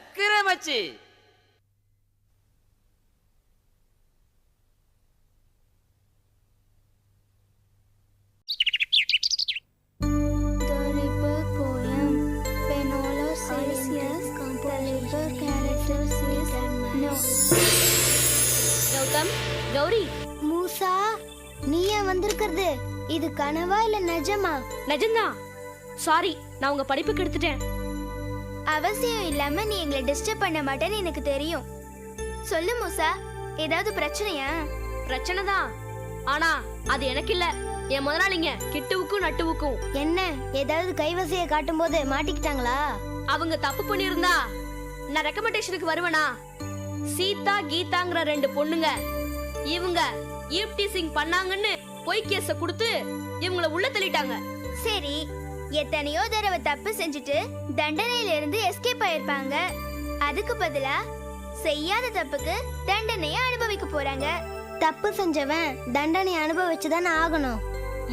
சக்கரை மச்சி. கௌரி, மூசா, நீ ஏன் வந்திருக்கிறது? இது கனவா இல்ல நிஜமா? நிஜம்தான். சாரி, நான் உங்க படிப்புக்கு எடுத்துட்டேன். அவசியம் இல்லாம நீ எங்களை டிஸ்டர்ப் பண்ண மாட்டேன்னு எனக்கு தெரியும். சொல்லு மூசா, ஏதாவது பிரச்சனையா? பிரச்சனை தான், ஆனா அது எனக்கு இல்ல, என் முதலாளிங்க கிட்டுவுக்கும் நட்டுவுக்கும். என்ன, ஏதாவது கைவசைய காட்டும் போது மாட்டிக்கிட்டாங்களா? அவங்க தப்பு பண்ணிருந்தா நான் ரெக்கமெண்டேஷனுக்கு வருவேனா? சீதா கீதாங்கிற 2 பொண்ணுங்க இவங்க ஈவ்டீசிங் பண்ணாங்கன்னு பொய் கேஸ கொடுத்து இவங்கள உள்ள தள்ளிட்டாங்க. சரி, எத்தனையோ தடவை தப்பு செஞ்சுட்டு தண்டனையில இருந்து எஸ்கேப் ஆயிருப்பாங்க. அதுக்கு பதிலா செய்யாத தப்புக்கு தண்டனையை அனுபவிக்க போறாங்க. தப்பு செஞ்சவன் தண்டனை அனுபவிச்சுதானே ஆகணும்.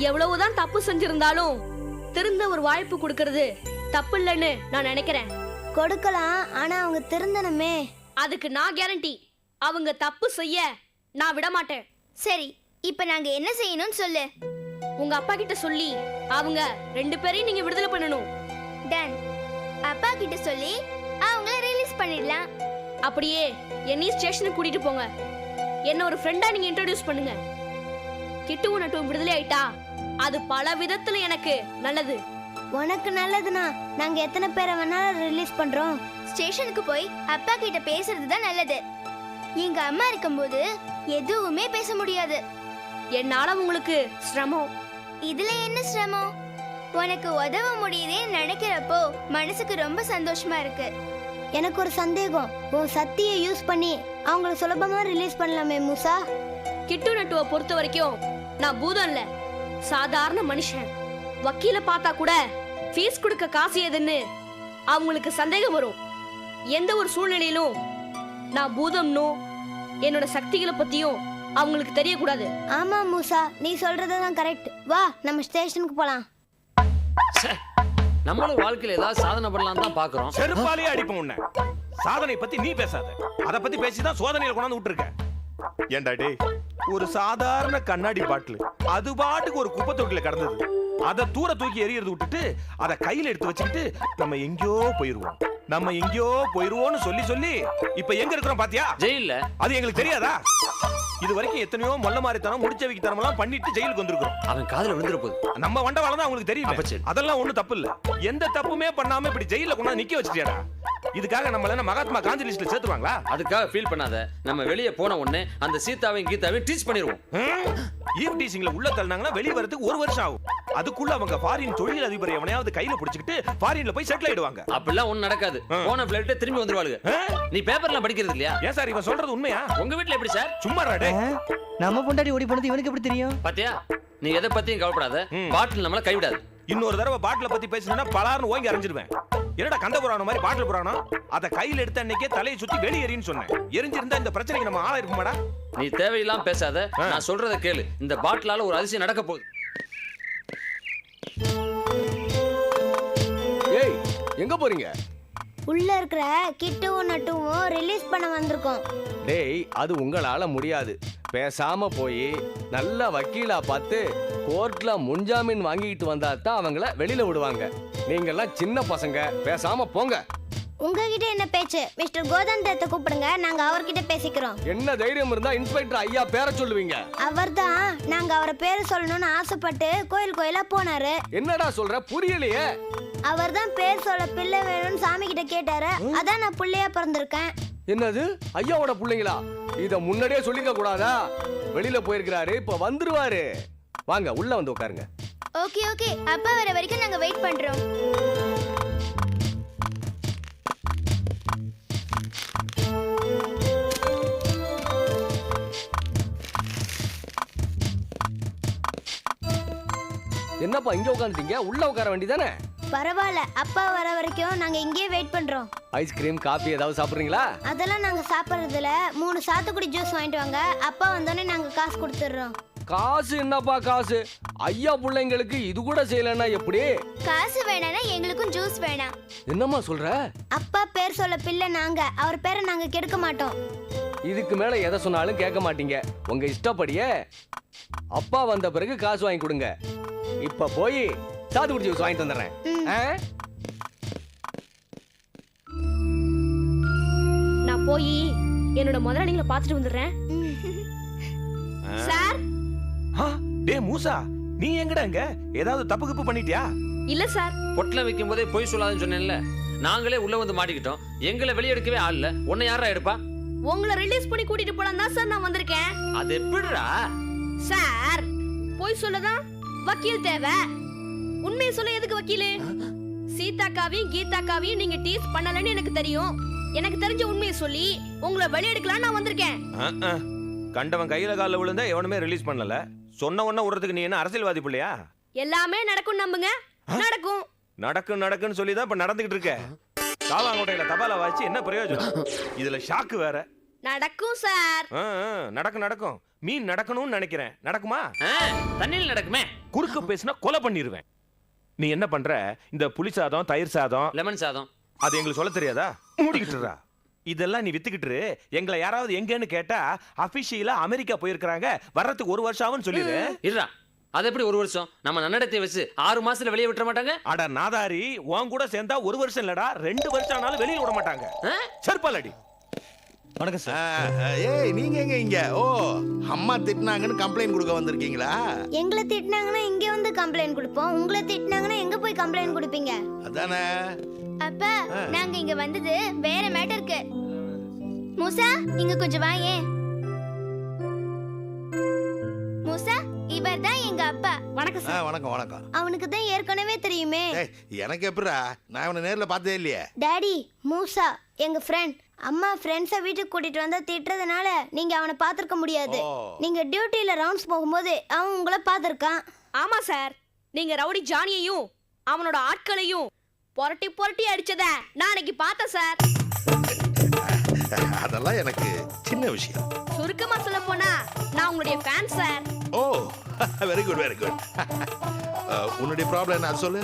எவ்வளவுதான் தப்பு செஞ்சிருந்தாலும் திருந்த ஒரு வாய்ப்பு கொடுக்கறது தப்பு இல்லைன்னு நான் நினைக்கிறேன். கொடுக்கலாம், ஆனா அவங்க திருந்தணுமே. அதுக்கு நான் கேரண்டி. அவங்க தப்பு செய்ய நான் விட மாட்டேன். சரி, இப்ப நாங்க என்ன செய்யணும்னு சொல்லு. உங்க அப்பா கிட்ட சொல்லி அவங்க 2 பேரையும் நீங்க விடுதலை பண்ணணும். டன். அப்பா கிட்ட சொல்லி அவங்கள ரிலீஸ் பண்ணிடலாம். அப்படியே என்னையும் ஸ்டேஷனுக்கு கூட்டிட்டு போங்க. என்ன ஒரு ஃப்ரெண்டா நீங்க இன்ட்ரோடியூஸ் பண்ணுங்க. கிட்டுவும் நட்டுவும் விடுதலை ஆயிட்டா அது பல விதத்துல எனக்கு நல்லது. உனக்கு நல்லதுனா நாங்க எத்தனை பேரை வேணாலும் ரிலீஸ் பண்றோம். ஸ்டேஷனுக்கு போய் அப்பா கிட்ட பேசுறது தான் நல்லது. எங்க அம்மா இருக்கும்போது எதுவுமே பேச முடியாது. என்னால உங்களுக்கு சிரமம். இதுல என்ன சிரமம்? உனக்கு உதவ முடியுதேன்னு நினைக்கிறப்போ மனசுக்கு ரொம்ப சந்தோஷமா இருக்கு. எனக்கு ஒரு சந்தேகம். உன் சக்தியை யூஸ் பண்ணி அவங்கள சுலபமா ரிலீஸ் பண்ணலாமே மூசா? கிட்டு நட்டுவை பொறுத்த வரைக்கும் நான் பூதம் இல்ல, சாதாரண மனுஷன். வக்கீல பார்த்தா கூட ஃபீஸ் கொடுக்க காசு ஏதுன்னு அவங்களுக்கு சந்தேகம் வரும். எந்த ஒரு சூழ்நிலையிலும் நான் பூதம்னோ என்னோட சக்திகளை பத்தியும் அவங்களுக்கு தெரியக்கூடாது. ஆமா மூசா, நீ சொல்றதுதான் கரெக்ட். வா, நம்ம ஸ்டேஷனுக்கு போலாம். நம்மளும் வாழ்க்கையில ஏதாவது சாதனை பண்ணலாம் தான் பாக்குறோம். செருப்பாலே அடிப்போம் உன்னை. சாதனை பத்தி நீ பேசாத, அத பத்தி பேசிதான் சோதனையில கொண்டாந்து விட்டுருக்க. ஏண்டா டேய், ஒரு சாதாரண கண்ணாடி பாட்டில் அது பாட்டுக்கு ஒரு குப்பை தொட்டில கிடந்தது. அதை தூர தூக்கி எறியறது விட்டுட்டு அதை கையில எடுத்து வச்சுக்கிட்டு நம்ம எங்கேயோ போயிருவோம்னு சொல்லி சொல்லி இப்ப எங்க இருக்கிறோம் பாத்தியா? ஜெயில்ல. அது எங்களுக்கு தெரியாதா? இது வரைக்கும் எத்தனையோ மொல்ல மாறித்தனம் முடிச்ச வைக்கத்தனம் எல்லாம் பண்ணிட்டு ஜெயிலுக்கு வந்திருக்கிறோம். அவன் காதுல விழுந்துற போது நம்ம வண்டவாளம் தான் அவங்களுக்கு தெரியும். அதெல்லாம் ஒண்ணும் தப்பு இல்ல. எந்த தப்புமே பண்ணாம இப்படி ஜெயில கொண்டா நிக்க வச்சிட்டியாடா. இதுக்காக நம்மள என்ன மகாத்மா காந்தி லிஸ்ட்ல சேர்த்துவாங்களா? அதுக்காக ஃபீல் பண்ணாத. நம்ம வெளிய போன உடனே அந்த சீதாவையும் கீதாவையும் டீச் பண்ணிடுவோம். ஈவ் டீசிங்ல உள்ள தள்ளினாங்கன்னா வெளிய வரதுக்கு 1 வருஷம் ஆகும். அதுக்குள்ள அவங்க ஃபாரின் தொழில் அதிபரை எவனையாவது கையில பிடிச்சிட்டு ஃபாரின்ல போய் செட்டில் ஆயிடுவாங்க. அப்படிலாம் ஒண்ணும் நடக்காது. போன ஃளைட்ல திரும்பி வந்துருவாளுங்க. நீ பேப்பர்லாம் படிக்கிறது இல்லையா? ஏன் சார் இவன் சொல்றது உண்மையா? உங்க வீட்ல எப்படி சார்? சும்மா ராடே. நம்ம பொண்டாட்டி ஓடி போனது இவனுக்கு எப்படி தெரியும்? பாத்தியா? நீ எதை பத்தியும் கவலைப்படாத. பாட்டில் நம்மள கைவிடாது. இன்னொரு தடவை பாட்டில பத்தி பேசினா பலார்னு ஓங்கி அரைஞ்சிடுவேன். என்னடா கந்த புராணம் மாதிரி பாட்டில் புராணம்? அத கையில எடுத்த அன்னைக்கே தலையை சுத்தி வெளியேறின்னு சொன்னேன். எரிஞ்சிருந்தா இந்த பிரச்சனைக்கு நம்ம ஆளா இருக்குமாடா? நீ தேவையில்லாம பேசாத. நான் சொல்றத கேளு. இந்த பாட்டிலால ஒரு அதிசயம் நடக்க போகுது. ஏய், எங்க போறீங்க? உள்ள இருக்கிற கிட்டுவும் நட்டுவும் ரிலீஸ் பண்ண வந்திருக்கோம். டேய், அது உங்களால முடியாது. பேசாம போய் நல்ல வக்கீலா பார்த்து கோர்ட்ல முன்ஜாமீன் வாங்கிட்டு வந்தா தான் அவங்கள வெளியில விடுவாங்க. நீங்கெல்லாம் சின்ன பசங்க, பேசாம போங்க. உங்ககிட்ட என்ன பேச்சு? மிஸ்டர் கோதண்டத்தை கூப்பிடுங்க, நாங்க அவர்கிட்ட பேசிக்கிறோம். என்ன தைரியம் இருந்தா இன்ஸ்பெக்டர் ஐயா பேரை சொல்லுவீங்க? அவர்தான் நாங்க அவரை பேரை சொல்லணும்னு ஆசைப்பட்டு கோயில் கோயிலா போனாரு. என்னடா சொல்ற? புரியலையே. அவர்தான் பேர் சொல்ல பிள்ளை வேணும்னு சாமி கிட்ட கேட்டாரு. அதான் நான் பிள்ளையா பிறந்திருக்கேன். என்னது, ஐயாவோட பிள்ளைங்களா? இத முன்னாடியே சொல்லிக்க கூடாதா? வெளியில போயிருக்கிறாரு, இப்ப வந்துருவாரு. வாங்க, உள்ள வந்து உட்காருங்க. ஓகே ஓகே, அப்பா வர வரைக்கும் நாங்க வெயிட் பண்றோம். என்னப்பா இங்க உட்காந்துட்டீங்க? உள்ள உட்கார வேண்டியதானே? பரவாயில்ல, அப்பா வர வரைக்கும் நாங்க இங்கேயே வெயிட் பண்றோம். ஐஸ்கிரீம், காபி ஏதாவது சாப்பிடுறீங்களா? அதெல்லாம் நாங்க சாப்பிடுறதுல 3 சாத்துக்குடி ஜூஸ் வாங்கிட்டு வாங்க. அப்பா வந்தோடனே நாங்க காசு கொடுத்துடுறோம். காசு என்னப்பா காசு? ஐயா பிள்ளைங்களுக்கு இது கூட செய்யலன்னா எப்படி? காசு வேணானா எங்களுக்கும் ஜூஸ் வேணாம். என்னம்மா சொல்ற? அப்பா பேர் சொல்ல பிள்ளை நாங்க, அவர் பேரை நாங்க கெடுக்க மாட்டோம். இதுக்கு மேல எதை சொன்னாலும் கேட்க மாட்டீங்க. உங்க இஷ்டப்படியே அப்பா வந்த பிறகு காசு வாங்கி கொடுங்க. இப்ப போய் சாத்துக்குடி ஜூஸ் வாங்கிட்டு வந்துடுறேன். ஆ? நான் போய் என்னோட முதலாளிகளை பார்த்துட்டு வந்துடுறேன். சார் டேய் மூசா, நீ எங்கடா இங்க? ஏதாவது தப்பு கிப்பு பண்ணிட்டியா? இல்ல சார். பொட்டலம் வைக்கும் போதே பொய் சொல்லாதுன்னு சொன்னேன்ல. நாங்களே உள்ள வந்து மாட்டிக்கிட்டோம். எங்களை வெளியே எடுக்கவே ஆள் இல்ல. உன்னை யாரா எடுப்பா? உங்களை ரிலீஸ் பண்ணி கூட்டிட்டு போலாம் தான் சார் நான் வந்திருக்கேன். அது எப்படிடா? சார் பொய் சொல்லதான் வக்கீல் தேவை. உண்மையை சொல்ல எதுக்கு வக்கீலு? சீதாக்காவையும் கீதாக்காவையும் நீங்க டீஸ் பண்ணலன்னு எனக்கு தெரியும். எனக்கு தெரிஞ்ச உண்மையை சொல்லி உங்களை வெளியே எடுக்கலாம் நான் வந்திருக்கேன். கண்டவன் கையில காலில் விழுந்தா எவனுமே ரிலீஸ் பண்ணல. சொன்ன உடனே விடுறதுக்கு நீ என்ன அரசியல்வாதி பிள்ளையா? எல்லாமே நடக்கும் நம்புங்க. நடக்கும். நடக்குன்னு சொல்லி தான் இப்ப நடந்துகிட்டு இருக்க. காவாங்கோட்டையில தபால வாச்சு என்ன பிரயோஜனம்? இதுல ஷாக்கு வேற. நடக்கும் சார். நடக்கும். மீன் நடக்கணும்னு நினைக்கிறேன். நடக்குமா? தண்ணியில் நடக்குமே. குறுக்க பேசினா கொலை பண்ணிடுவேன். நீ என்ன பண்ற? இந்த புளி சாதம், தயிர் சாதம், லெமன் சாதம் அது எங்களுக்கு சொல்ல தெரியாதா? மூடிக்கிட்டுறா. இதெல்லாம் நீ வித்துக்கிட்டு எங்களை யாராவது எங்கன்னு கேட்டா அபிஷியலா அமெரிக்கா போயிருக்காங்க, வர்றதுக்கு 1 வருஷம் ஆகும்னு சொல்லிடு. இருடா, அது எப்படி 1 வருஷம்? நம்ம நன்னடத்தை வச்சு 6 மாசத்துல வெளியே விட்டுற மாட்டாங்க. அட நாதாரி, உன் கூட சேர்ந்தா 1 வருஷம் இல்லடா 2 வருஷம் ஆனாலும் வெளியில விட மாட்டாங்க. செருப்பாலடி. வணக்கம் சார். ஏய், நீங்க எங்க இங்க? ஓ, அம்மா திட்டினாங்கன்னு கம்ப்ளைண்ட் கொடுக்க வந்திருக்கீங்களா? எங்களை திட்டினாங்கன்னா இங்க வந்து கம்ப்ளைண்ட் கொடுப்போம். உங்களை திட்டினாங்கன்னா எங்க போய் கம்ப்ளைண்ட் கொடுப்பீங்க? அதானே. அப்பா, நாங்க இங்க வந்தது வேற மேட்டருக்கு. மூசா, இங்க கொஞ்சம் வாயே. மூசா, இவர்தான் எங்க அப்பா. வணக்கம் சார். வணக்கம். அவனுக்கு தான் ஏற்கனவே தெரியுமே. ஏய், எனக்கு எப்படிடா? நான் இவனை நேர்ல பார்த்ததே இல்லையே. டாடி, மூசா எங்க ஃப்ரெண்ட். அம்மா ஃப்ரெண்ட்ஸை வீட்டுக்கு கூட்டிட்டு வந்தா திட்டுறதுனால நீங்க அவனை பார்த்திருக்க முடியாது. நீங்க டியூட்டில ரவுண்ட்ஸ் போகும்போது அவன் உங்களை பார்த்திருக்கான். ஆமா சார். நீங்க ரவுடி ஜானியையும் அவனோட ஆட்களையும் புரட்டி அடிச்சத நான் அன்னைக்கு பார்த்தேன் சார். அதெல்லாம் எனக்கு சின்ன விஷயம். சுருக்கமா சொல்ல போனா நான் உங்களுடைய ஃபேன் சார். ஓ, வெரி குட். உன்னுடைய ப்ராப்ளம் என்ன சொல்லு?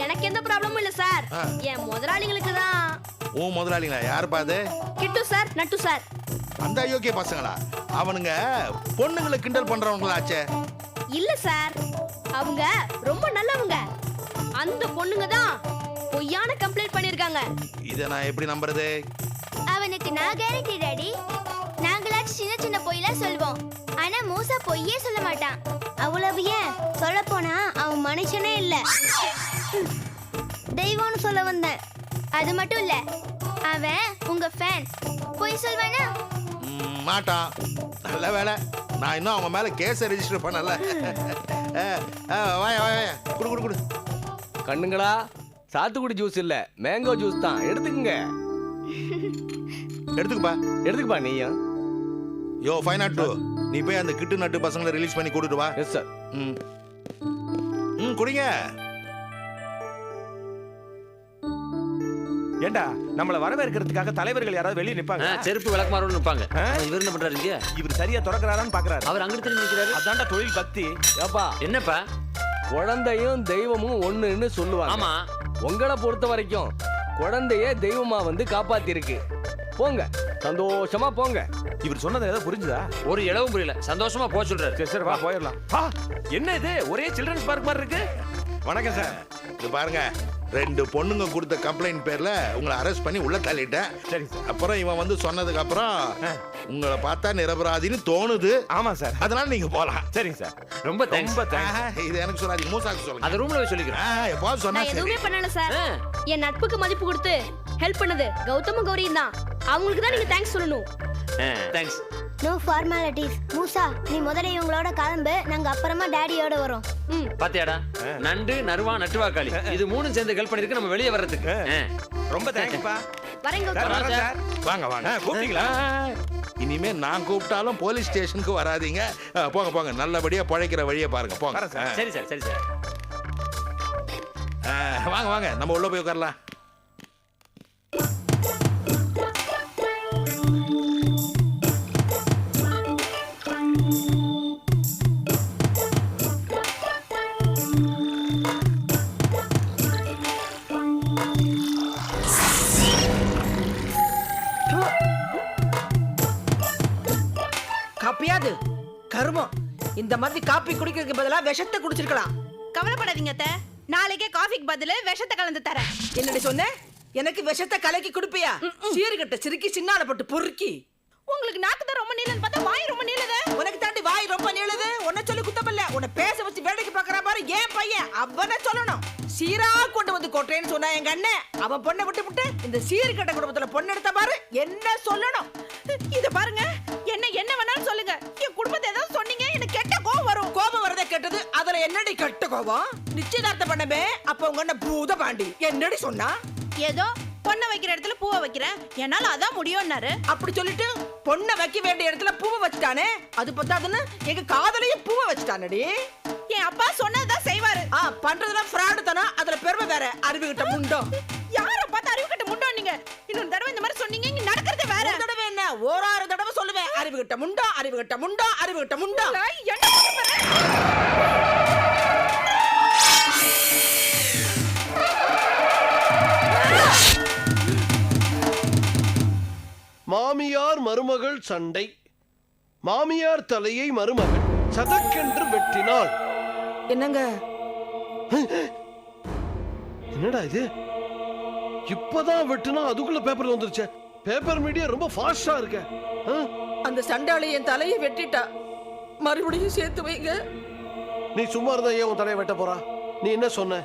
எனக்கு எந்த ப்ராப்ளமும் இல்ல சார். என் முதலாளிகளுக்கு தான். உன் முதலாளிங்களா? யார் பாது? கிட்டு சார், நட்டு சார். அந்த அயோக்கிய பசங்களா? அவனுங்க பொண்ணுங்களை கிண்டல் பண்றவங்களாச்சே. இல்ல சார், அவங்க ரொம்ப நல்லவங்க. அந்த பொண்ணுங்க தான் பொய்யான கம்ப்ளைண்ட் பண்ணிருக்காங்க. இத நான் எப்படி நம்புறது? அவனுக்கு நான் கேரண்டி டாடி. நாங்களாச்சும் சின்ன பொய்லாம் சொல்வோம். ஆனா மூசா பொய்யே சொல்ல மாட்டான். அவ்வளவு ஏன் சொல்ல போனா அவன் மனுஷனே இல்ல, தெய்வம்னு சொல்ல வந்தேன். அது மட்டும் இல்ல, அவன் உங்க ஃபேன். பொய் சொல்வானா? மாட்டான். நல்ல வேலை, நான் இன்னும் அவன் மேல கேஸ் ரெஜிஸ்டர் பண்ணல. வாய குடு. கண்ணுங்களா, சாத்துக்குடி ஜூஸ் இல்ல, மேங்கோ ஜூஸ் தான். எடுத்துக்கங்க. எடுத்துக்குப்பா நீயும். யோ 502, நீ போய் அந்த கிட்டு நட்டு பசங்களை ரிலீஸ் பண்ணி கூட்டிட்டு வா. Yes sir. குடிங்க. ஏண்டா, நம்மள வரவேற்கிறதுக்காக தலைவர்கள் யாராவது வெளியே நிப்பாங்க. செருப்பு விளக்குமாரோன்னு நிப்பாங்க. இவர் என்ன பண்றாரு இங்க? இவர் சரியா திறக்கிறாரான்னு பாக்குறாரு. அவர் அங்கிட்டு திரும்பி நிக்கிறாரு. அதான்டா தொழில் பக்தி. ஏப்பா, என்னப்பா? குழந்தையும் தெய்வமும் ஒண்ணுன்னு சொல்லுவாங்க. ஆமா. உங்களை பொறுத்த வரைக்கும் குழந்தைய தெய்வமா வந்து காப்பாத்திருக்கு. போங்க, சந்தோஷமா போங்க. இவர் சொன்னது ஏதாவது புரிஞ்சுதா? ஒரு இளவும் புரியல. சந்தோஷமா போக சொல்றாரு. சரி வா போயிடலாம். என்ன இது ஒரே சில்ட்ரன்ஸ் பார்க் மாதிரி இருக்கு? வணக்கம் சார். இது பாருங்க, 2 பொண்ணுங்க கொடுத்த கம்ப்ளைண்ட் பேர்ல உங்களை அரெஸ்ட் பண்ணி உள்ள தள்ளிட்டேன். சரி சார். அப்புறம் இவன் வந்து சொன்னதுக்கு அப்புறம் உங்களை பார்த்தா நிரபராதின்னு தோணுது. ஆமா சார். அதனால நீங்க போலாம். சரிங்க சார். ரொம்ப தேங்க்ஸ். இது எனக்கு சொல்லாதீங்க, மூசாக்கு சொல்லுங்க. அத ரூம்ல போய் சொல்லிக்கிறேன். எப்போ சொன்னா நான் சரி. எதுவுமே பண்ணல சார். என் நட்புக்கு மதிப்பு கொடுத்து ஹெல்ப் பண்ணது கௌதமும் கௌரியும் தான். அவங்களுக்கு தான் நீங்க தேங்க்ஸ் சொல்லணும். தேங்க்ஸ். No formalities. மூசா, நீ முதல்ல இவங்களோட கிளம்பு. நாங்க அப்புறமா டாடியோட வரோம். பாத்தியாடா, நண்டு நறுவா நட்டுவாக்காளி இது 3 சேர்ந்து ஹெல்ப் பண்ணிருக்கு நம்ம வெளியே வர்றதுக்கு. ரொம்ப தேங்க்ஸ்ப்பா. வரேங்க சார், கௌதம். வரேன் சார். வாங்க. கூப்பிட்டீங்களா? இனிமே நான் கூப்பிட்டாலும் போலீஸ் ஸ்டேஷனுக்கு வராதீங்க. போங்க, நல்லபடியா பழைக்கிற வழியை பாருங்க. போங்க. வரேன் சார். சரி சார். வாங்க, நம்ம உள்ள போய் உட்காரலாம். கூடாது. கருமம். இந்த மாதிரி காப்பி குடிக்கிறதுக்கு பதிலா விஷத்தை குடிச்சிருக்கலாம். கவலைப்படாதீங்க அத்தை, நாளைக்கே காஃபிக்கு பதிலு விஷத்தை கலந்து தரேன். என்னடி சொன்ன? எனக்கு விஷத்தை கலக்கி குடுப்பியா? சீர்கட்ட சிரிக்கி சின்னால போட்டு பொறுக்கி. உங்களுக்கு நாக்கு தான் ரொம்ப நீளன்னு பார்த்தா வாய் ரொம்ப நீளது. உனக்கு தாண்டி வாய் ரொம்ப நீளுது. உன்னை சொல்லி குத்தமில்ல. உன்னை பேச வச்சு வேலைக்கு பாக்குற பாரு ஏன் பையன். அவனை சொல்லணும். சீரா கொண்டு வந்து கொட்டேன்னு சொன்னா எங்க அண்ணன். அவன் பொண்ணை விட்டு இந்த சீர்கட்ட குடும்பத்துல பொண்ணு எடுத்த பாரு என்ன சொல்லணும். இத பாருங்க, என்ன வேணாலும் சொல்லுங்க. என் குடும்பத்தை ஏதாவது சொன்னீங்க எனக்கு கெட்ட கோவம் வரும். கோபம் வரதே கெட்டது. அதுல என்னடி கெட்ட கோபம்? நிச்சயதார்த்தம் பண்ணவே அப்ப உங்க அண்ணன் பூத பாண்டி என்னடி சொன்னா? ஏதோ பொண்ணை வைக்கிற இடத்துல பூவை வைக்கிறேன், என்னால அதான் முடியும்னாரு. அப்படி சொல்லிட்டு பொண்ணை வைக்க வேண்டிய இடத்துல பூவை வச்சுட்டானே. அது பத்தாதுன்னு எங்க காதலையும் பூவை வச்சுட்டானடி. என் அப்பா சொன்னதுதான் செய்வாரு. பண்றதெல்லாம் ஃப்ராடு தானா? அதுல பெருமை வேற. அறிவுகிட்ட முண்டோம். யார பார்த்து அறிவு கட்ட முண்டோம் நீங்க? இன்னொரு தடவை இந்த மாதிரி சொன்னீங்க, இங்க நடக்கிறது வேற. ஒரு தடவை என்ன, ஓராறு தடவை சொல்லுவேன். அறிவுகிட்ட முண்டோ, அறிவுகிட்ட முண்டோ, அறிவுகிட்ட முண்டோ. என்ன பண்ற? மாமியார் மருமகள் சண்டை. மாமியார் தலையை மருமகள் சதக்கென்று வெட்டினாள். என்னங்க? என்னடா இது? இப்பதான் வெட்டினா அதுக்குள்ள பேப்பர்ல வந்துருச்சு. பேப்பர் மீடியா ரொம்ப ஃபாஸ்டா இருக்க. அந்த சண்டாளி என் தலையை வெட்டிட்டா. மறுபடியும் சேர்த்து வைங்க. நீ சும்மா இருந்தா ஏன் உன் தலையை வெட்ட போறா? நீ என்ன சொன்ன?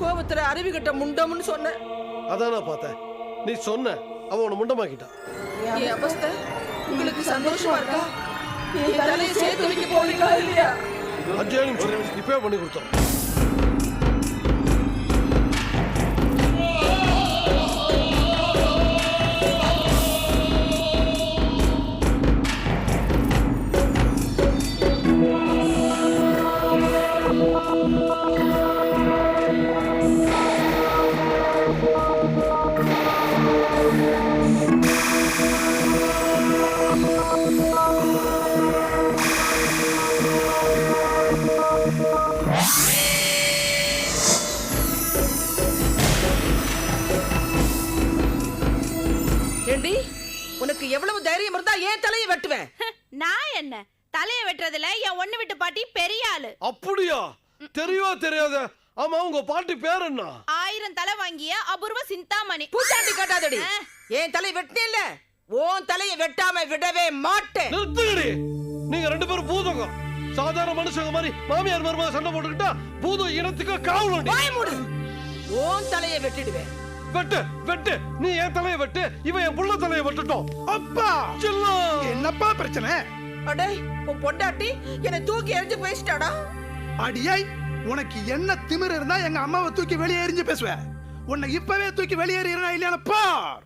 கோபத்துல அறிவுகிட்ட முண்டம்னு சொன்ன. அதான் நான் பார்த்தேன். நீ சொன்ன, அவன் உன்னை முண்டமாக்கிட்டான். என் அவஸ்தை உங்களுக்கு சந்தோஷமா இருக்கா? என் தலையை சேர்த்து வைக்க போறீங்களா இல்லையா? 5 நிமிஷம் இப்பவே பண்ணி கொடுத்தோம். ஏண்டி, உனக்கு எவ்வளவு தைரியம் இருந்தா ஏன் தலையை வெட்டுவேன்? நான் என்ன தலைய வெட்டுறதுல என் ஒண்ணு விட்டு பாட்டி பெரிய ஆளு. அப்படியா? தெரியவா தெரியாத? ஆமா, உங்க பாட்டி பேர் என்ன? 1000 தலை வாங்கிய அபூர்வ சிந்தாமணி. பூச்சாண்டி காட்டாதடி. ஏன் தலை வெட்டினேல்ல, உன் தலையை வெட்டாம விடவே மாட்டேன். நிறுத்துங்கடி. நீங்க 2 பேரும் பூதங்க. சாதாரண மனுஷங்க மாதிரி மாமியார் மருமக சண்டை போட்டுக்கிட்டா பூதம் இனத்துக்கு காவலண்டி. வாய் மூடு. உன் தலையை வெட்டிடுவேன். வெட்டு வெட்டு. நீ என் தலையை வெட்டு, இவன் என் புள்ள தலையை வெட்டுட்டோம். அப்பா என்னப்பா பிரச்சனை? அடே, உன் பொண்டாட்டி என்னை தூக்கி எறிஞ்சு பேசிட்டாடா. அடியை, உனக்கு என்ன திமிரு இருந்தா எங்க அம்மாவை தூக்கி வெளியே எறிஞ்சு பேசுவ? உன்னை இப்பவே தூக்கி வெளியேறினா இல்லையா பார்.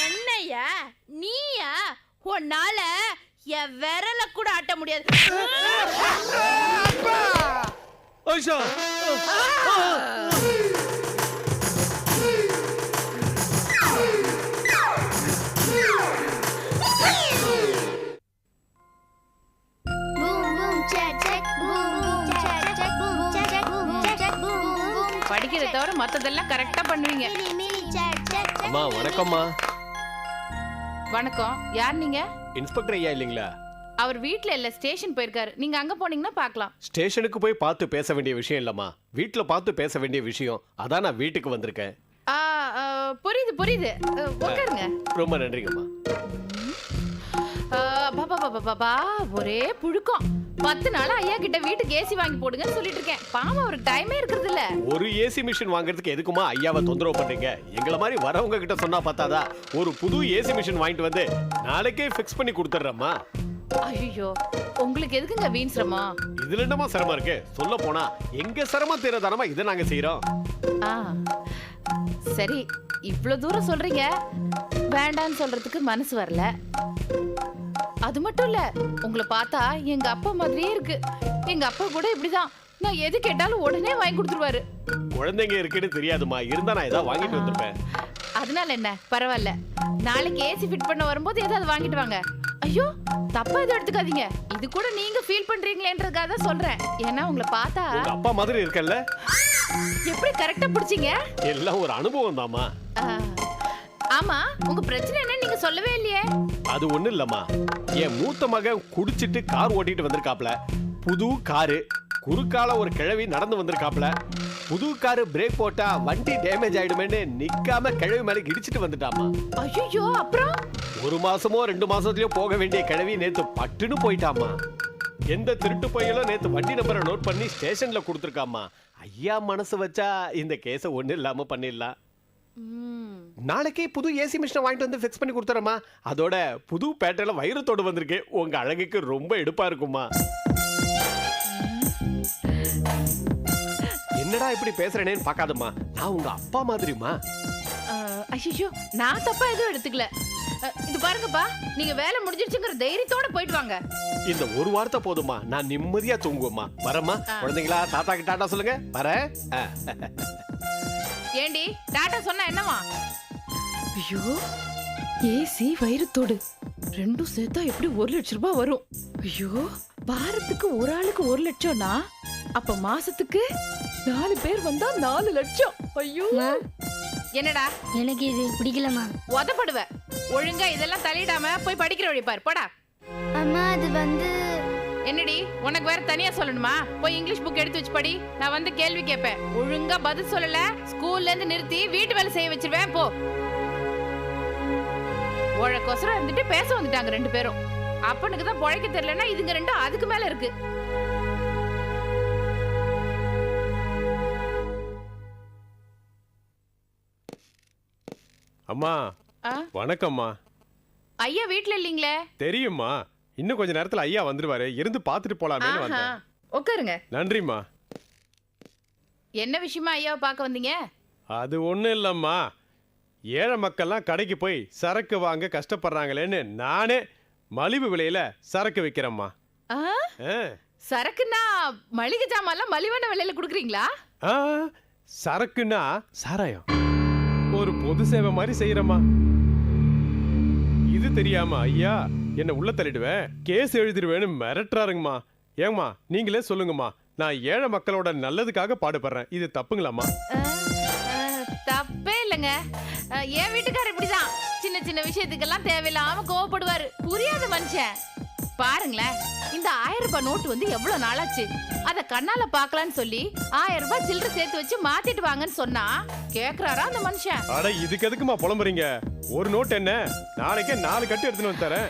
என்னையா நீயா? உன்னால என் விரல கூட ஆட்ட முடியாது. ஐஷா, படிக்கிறத தவிர மத்ததெல்லாம் கரெக்டா பண்ணுவீங்க. அம்மா வணக்கம்மா. வணக்கம். யார் நீங்க? இன்ஸ்பெக்டர் ஐயா இல்லைங்களா? அவர் வீட்ல இல்ல, ஸ்டேஷன் போயிருக்காரு. நீங்க அங்க போனீங்கன்னா பார்க்கலாம். ஸ்டேஷனுக்கு போய் பார்த்து பேச வேண்டிய விஷயம் இல்லம்மா, வீட்டுல பார்த்து பேச வேண்டிய விஷயம். அதான் நான் வீட்டுக்கு வந்திருக்கேன். புரியுது புரியுது. உட்காருங்க. ரொம்ப நன்றிங்கம்மா. பாபா ஒரே புழுக்கம். 10 நாளா ஐயா கிட்ட வீட்டுக்கு ஏசி வாங்கி போடுங்கன்னு சொல்லிட்டு இருக்கேன். பாவம் அவருக்கு டைமே இருக்கிறது இல்ல. ஒரு ஏசி மிஷின் வாங்குறதுக்கு எதுக்குமா ஐயாவை தொந்தரவு பண்றீங்க? எங்களை மாதிரி வரவங்க கிட்ட சொன்னா பார்த்தாதா? ஒரு புது ஏசி மிஷின் வாங்கிட்டு வந்து நாளைக்கே ஃபிக்ஸ் பண்ணி கொடுத்துட்றேம்மா. ஐயோ, உங்களுக்கு எதுக்குங்க வீண் சிரமம்? இதுல என்னமா சிரமம் இருக்கு? சொல்ல போனா எங்க சிரமம் தீரதானமா இதை நாங்க செய்யறோம். சரி, இவ்வளவு தூரம் சொல்றீங்க, வேண்டான்னு சொல்றதுக்கு மனசு வரல. அது மட்டும் இல்ல, உங்களை பார்த்தா எங்க அப்பா மாதிரியே இருக்கு. எங்க அப்பா கூட இப்படிதான். நான் எது கேட்டாலும் உடனே வாங்கி கொடுத்துருவாரு. குழந்தைங்க இருக்குன்னு தெரியாதுமா, இருந்தா நான் ஏதாவது வாங்கிட்டு வந்திருப்பேன். அதனால என்ன, பரவாயில்ல. நாளைக்கு ஏசி ஃபிட் பண்ண வரும்போது ஏதாவது வாங்கிட்டு வாங்க. ஐயோ, தப்பா எதுவும் எடுத்துக்காதீங்க. இது கூட நீங்க ஃபீல் பண்றீங்களேன்றதுக்காக தான் சொல்றேன். ஏன்னா உங்களை பார்த்தா உங்க அப்பா மாதிரி இருக்கல்ல. எப்படி கரெக்டா பிடிச்சீங்க? எல்லாம் ஒரு அனுபவம் தாமா. ஆமா, உங்க பிரச்சனை என்ன நீங்க சொல்லவே இல்லையே? அது ஒண்ணும் இல்லம்மா, என் மூத்த மகன் குடிச்சிட்டு கார் ஓட்டிட்டு வந்திருக்காப்ல. புது காரு, குறுக்கால ஒரு கிழவி நடந்து வந்திருக்காப்ல. புது காரு பிரேக் போட்டா வண்டி டேமேஜ் ஆயிடுமேன்னு நிக்காம கிழவி மேல இடிச்சிட்டு வந்துட்டாமா. ஐயோ, அப்புறம் 1 மாசமோ 2 மாசத்துலயோ போக வேண்டிய கிழவி நேத்து பட்டுன்னு போயிட்டாமா. எந்த திருட்டு பையலும் நேத்து வண்டி நம்பரை நோட் பண்ணி ஸ்டேஷன்ல கொடுத்துருக்காமா. ஐயா மனசு வச்சா இந்த கேஸ ஒண்ணு இல்லாம பண்ணிடலாம். நாளைக்கே புது ஏசி மிஷினை வாங்கிட்டு வந்து ஃபிக்ஸ் பண்ணி கொடுத்துறமா. அதோட புது பேட்டர்ல வைரத்தோடு வந்திருக்கு. உங்க அழகுக்கு ரொம்ப எடுப்பா இருக்குமா. என்னடா இப்படி பேசுறேனேன்னு பார்க்காதம்மா, நான் உங்க அப்பா மாதிரிமா. ஐயோ, நான் தப்பா எதுவும் எடுத்துக்கல. இது பாருங்கப்பா, நீங்க வேலை முடிஞ்சிருச்சுங்கிற தைரியத்தோட போயிட்டு வாங்க. இந்த ஒரு வார்த்தை போதுமா, நான் நிம்மதியா தூங்குவேம்மா. வரமா குழந்தைங்களா, தாத்தாக்கு டாடா சொல்லுங்க. வரேன். ஏண்டி டாடா சொன்னா என்னவா? ஐயோ, ஏசி வைரத்தோடு ரெண்டும் சேர்த்தா எப்படி 1 லட்சம் ரூபாய் வரும்? ஐயோ, வாரத்துக்கு ஒரு ஆளுக்கு 1 லட்சம்னா அப்ப மாசத்துக்கு 4 பேர் வந்தா 4 லட்சம். ஐயோ, என்னடா? எனக்கு இது பிடிக்கலமா. உதப்படுவ. ஒழுங்கா இதெல்லாம் தலையிடாம போய் படிக்கிற வழி பாரு. போடா. அம்மா, அது வந்து என்னடி, உனக்கு வேற தனியா சொல்லணுமா? போய் இங்கிலீஷ் புக் எடுத்து வச்சு படி. நான் வந்து கேள்வி கேட்பேன். ஒழுங்கா பதில் சொல்லல ஸ்கூல்ல இருந்து நிறுத்தி வீட்டு வேலை செய்ய வச்சிருவேன். போ. உழக்கொசரம் இருந்துட்டு பேச வந்துட்டாங்க 2 பேரும். அப்பனுக்கு தான் பொழைக்க தெரியலன்னா இதுங்க 2 அதுக்கு மேல இருக்கு. அம்மா வணக்கம்மா. ஐயா வீட்ல இல்லீங்களே? தெரியுமா, இன்னும் கொஞ்ச நேரத்துல ஐயா வந்துருவாரு. இருந்து பாத்துட்டு போலாமேன்னு வந்தேன். உட்காருங்க. நன்றிம்மா. என்ன விஷயமா ஐயாவை பார்க்க வந்தீங்க? அது ஒண்ணும் இல்லம்மா, ஏழை மக்கள்லாம் கடைக்கு போய் சரக்கு வாங்க கஷ்டப்படுறாங்களேன்னு நானே மலிவு விலையில சரக்கு விற்கிறேம்மா. சரக்குன்னா மளிகை ஜாமான்லாம் மலிவான விலையில கொடுக்குறீங்களா? சரக்குன்னா சாராயம். ஒரு பொது சேவை மாதிரி செய்யறமா. இது தெரியாம ஐயா என்ன உள்ள தள்ளிடுவேன், கேஸ் எழுதிடுவேன்னு மிரட்டுறாருங்கம்மா. ஏங்கம்மா நீங்களே சொல்லுங்கம்மா, நான் ஏழை மக்களோட நல்லதுக்காக பாடுபடுறேன். இது தப்புங்களாம்மா? தப்பே இல்லைங்க. என் வீட்டுக்காரர் இப்படிதான் சின்ன சின்ன விஷயத்துக்கெல்லாம் தேவையில்லாம கோவப்படுவாரு. புரியாத மனுஷன். பாருங்களேன், இந்த 1000 ரூபாய் நோட்டு வந்து எவ்வளவு நாளாச்சு. அத கண்ணால பாக்கலான்னு சொல்லி 1000 ரூபாய் சில்லறை சேர்த்து வச்சு மாத்திட்டு வாங்கன்னு சொன்னா கேக்குறாரா அந்த மனுஷன்? அட இதுக்கு எதுக்குமா புலம்புறீங்க? ஒரு நோட் என்ன, நாளைக்கே 4 கட்டு எடுத்துன்னு வந்து தரேன்.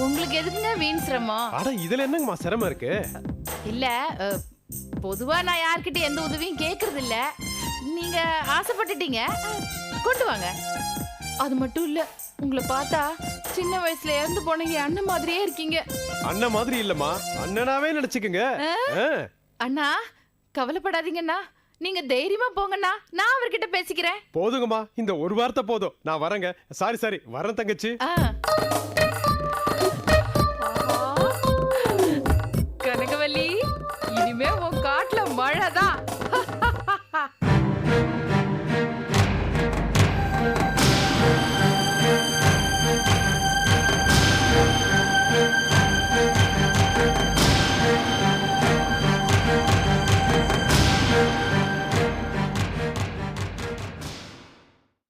உங்களுக்கு எதுக்குங்க வீண் சிரமம்? அட இதுல என்னங்கம்மா சிரமம் இருக்கு? இல்ல, பொதுவா நான் யார்கிட்ட எந்த உதவியும் கேக்குறது இல்ல. நீங்க ஆசைப்பட்டுட்டீங்க, கொண்டு வாங்க. அது மட்டும் இல்ல, உங்களை பார்த்தா சின்ன வயசுல இறந்து போன அண்ணன் மாதிரியே இருக்கீங்க. அண்ணன் மாதிரி இல்லம்மா, அண்ணனாவே நினைச்சுக்குங்க. அண்ணா கவலைப்படாதீங்கண்ணா, நீங்க தைரியமா போங்கண்ணா, நான் அவர்கிட்ட பேசிக்கிறேன். போதுங்கம்மா, இந்த ஒரு வார்த்தை போதும். நான் வரேங்க. சாரி வரேன் தங்கச்சி.